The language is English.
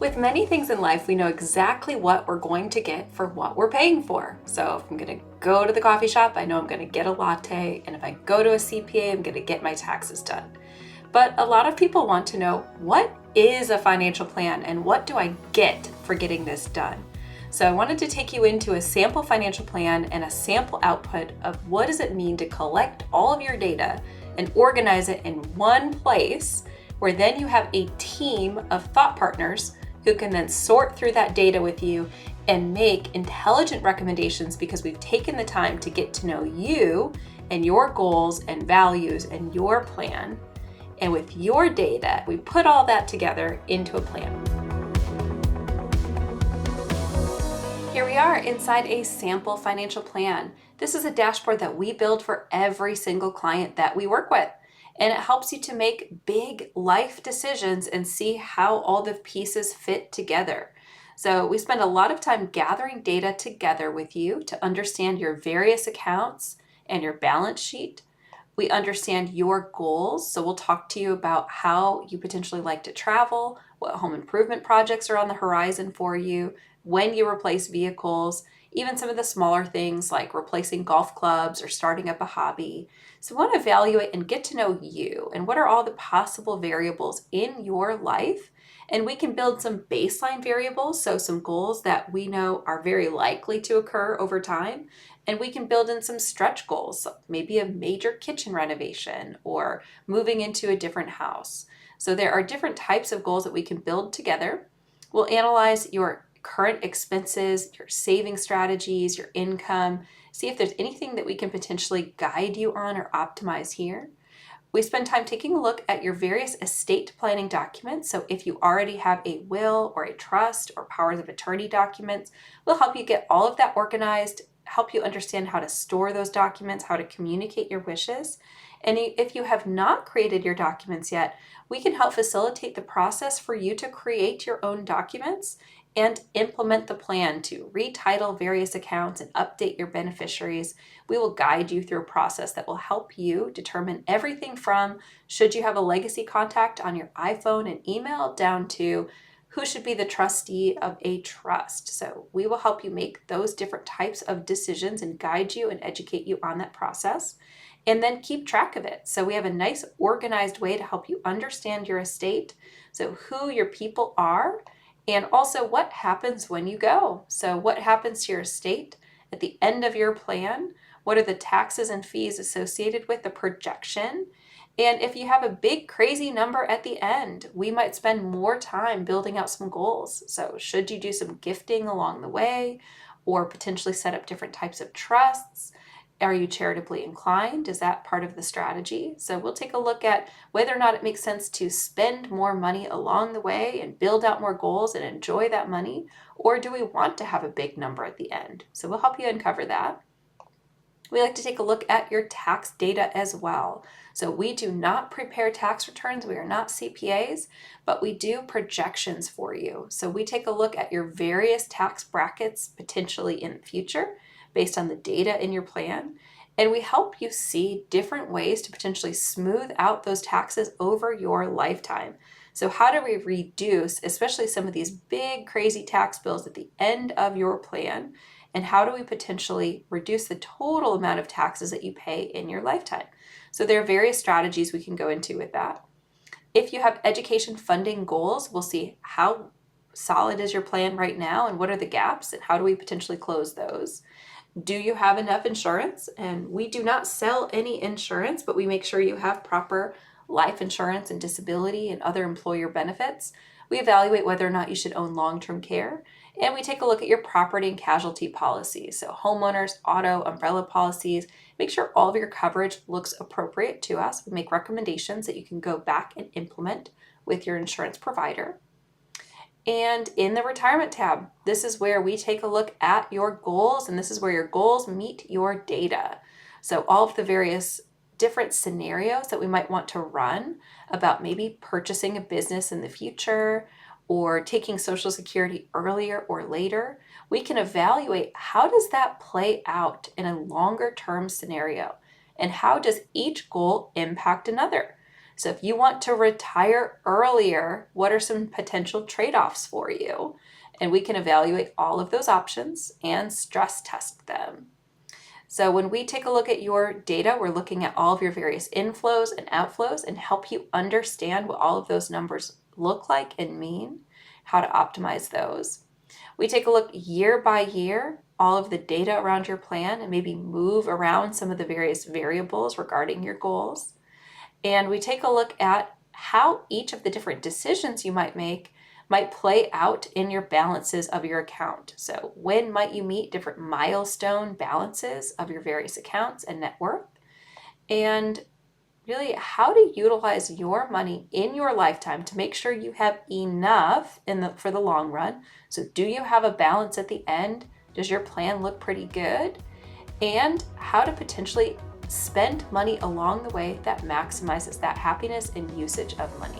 With many things in life, we know exactly what we're going to get for what we're paying for. So if I'm going to go to the coffee shop, I know I'm going to get a latte. And if I go to a CPA, I'm going to get my taxes done. But a lot of people want to know, what is a financial plan and what do I get for getting this done? So I wanted to take you into a sample financial plan and a sample output of what does it mean to collect all of your data and organize it in one place, where then you have a team of thought partners who can then sort through that data with you and make intelligent recommendations, because we've taken the time to get to know you and your goals and values and your plan. And with your data, we put all that together into a plan. Here we are inside a sample financial plan. This is a dashboard that we build for every single client that we work with. And it helps you to make big life decisions and see how all the pieces fit together. So we spend a lot of time gathering data together with you to understand your various accounts and your balance sheet. We understand your goals. So we'll talk to you about how you potentially like to travel, what home improvement projects are on the horizon for you, when you replace vehicles, even some of the smaller things like replacing golf clubs or starting up a hobby. So we want to evaluate and get to know you and what are all the possible variables in your life. And we can build some baseline variables, so some goals that we know are very likely to occur over time. And we can build in some stretch goals, maybe a major kitchen renovation or moving into a different house. So there are different types of goals that we can build together. We'll analyze your current expenses, your saving strategies, your income, see if there's anything that we can potentially guide you on or optimize here. We spend time taking a look at your various estate planning documents. So if you already have a will or a trust or powers of attorney documents, we'll help you get all of that organized, help you understand how to store those documents, how to communicate your wishes. And if you have not created your documents yet, we can help facilitate the process for you to create your own documents and implement the plan to retitle various accounts and update your beneficiaries. We will guide you through a process that will help you determine everything from should you have a legacy contact on your iPhone and email, down to who should be the trustee of a trust. So we will help you make those different types of decisions and guide you and educate you on that process, and then keep track of it. So we have a nice organized way to help you understand your estate, so who your people are, and also what happens when you go. So what happens to your estate at the end of your plan? What are the taxes and fees associated with the projection? And if you have a big crazy number at the end, we might spend more time building out some goals. So should you do some gifting along the way, or potentially set up different types of trusts? Are you charitably inclined? Is that part of the strategy? So we'll take a look at whether or not it makes sense to spend more money along the way and build out more goals and enjoy that money, or do we want to have a big number at the end? So we'll help you uncover that. We like to take a look at your tax data as well. So we do not prepare tax returns. We are not CPAs, but we do projections for you. So we take a look at your various tax brackets potentially in the future based on the data in your plan. And we help you see different ways to potentially smooth out those taxes over your lifetime. So how do we reduce, especially some of these big crazy tax bills at the end of your plan? And how do we potentially reduce the total amount of taxes that you pay in your lifetime? So there are various strategies we can go into with that. If you have education funding goals, we'll see how solid is your plan right now and what are the gaps and how do we potentially close those. Do you have enough insurance? And we do not sell any insurance, but we make sure you have proper life insurance and disability and other employer benefits. We evaluate whether or not you should own long-term care. And we take a look at your property and casualty policies. So homeowners, auto, umbrella policies. Make sure all of your coverage looks appropriate to us. We make recommendations that you can go back and implement with your insurance provider. And in the retirement tab, this is where we take a look at your goals, and this is where your goals meet your data. So all of the various different scenarios that we might want to run about maybe purchasing a business in the future or taking Social Security earlier or later, we can evaluate how does that play out in a longer term scenario, and how does each goal impact another. So if you want to retire earlier, what are some potential trade-offs for you? And we can evaluate all of those options and stress test them. So when we take a look at your data, we're looking at all of your various inflows and outflows and help you understand what all of those numbers look like and mean, how to optimize those. We take a look year by year, all of the data around your plan, and maybe move around some of the various variables regarding your goals. And we take a look at how each of the different decisions you might make might play out in your balances of your account. So when might you meet different milestone balances of your various accounts and net worth? And really how to utilize your money in your lifetime to make sure you have enough for the long run. So do you have a balance at the end? Does your plan look pretty good? And how to potentially spend money along the way that maximizes that happiness and usage of money.